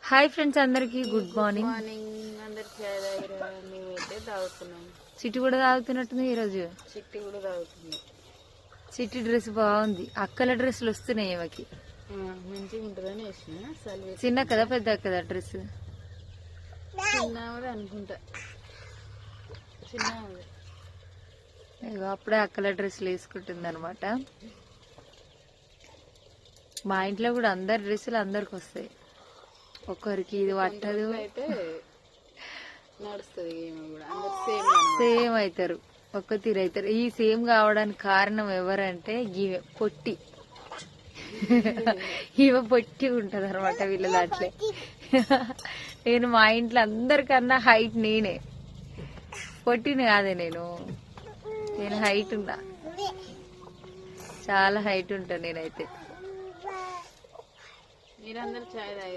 Hi friends, అందరికి good morning. అందరికి చాయ్ తాగిరా? మేమైతే తాగుతున్నాం. చిట్టి కూడా తాగుతున్నట్టుంది ఈరోజు. చిట్టి కూడా తాగుతుంది. చిట్టి డ్రెస్ బాగుంది. అక్కల డ్రెస్సులు వస్తున్నాయి ఈమెకి. మంచిగా ఉంటుందని వేసిన. చిన్న కదా పెద్ద కదా డ్రెస్? చిన్నది అనుకుంటా. చిన్నది. అప్పుడే అక్కల డ్రెస్సులు వేసుకుంటుంది అనమాట. మా ఇంట్లో కూడా అందరి డ్రెస్సులు అందరికి వస్తాయి. ఒక్కరికి ఇది పట్టదు. అయితే నడుస్తుంది. సేమ్ అవుతారు, ఒక్క తీరు అవుతారు. ఈ సేమ్ కావడానికి కారణం ఎవరంటే ఈమె పొట్టి. ఈమె పొట్టి ఉంటది అనమాట వీళ్ళ దాంట్లో. నేను మా ఇంట్లో అందరికన్నా హైట్ నేనే. పొట్టిని కాదే నేను హైట్ ఉన్నా, చాలా హైట్ ఉంటా నేనైతే. మీరందరూ చాయ్ తాగిరా?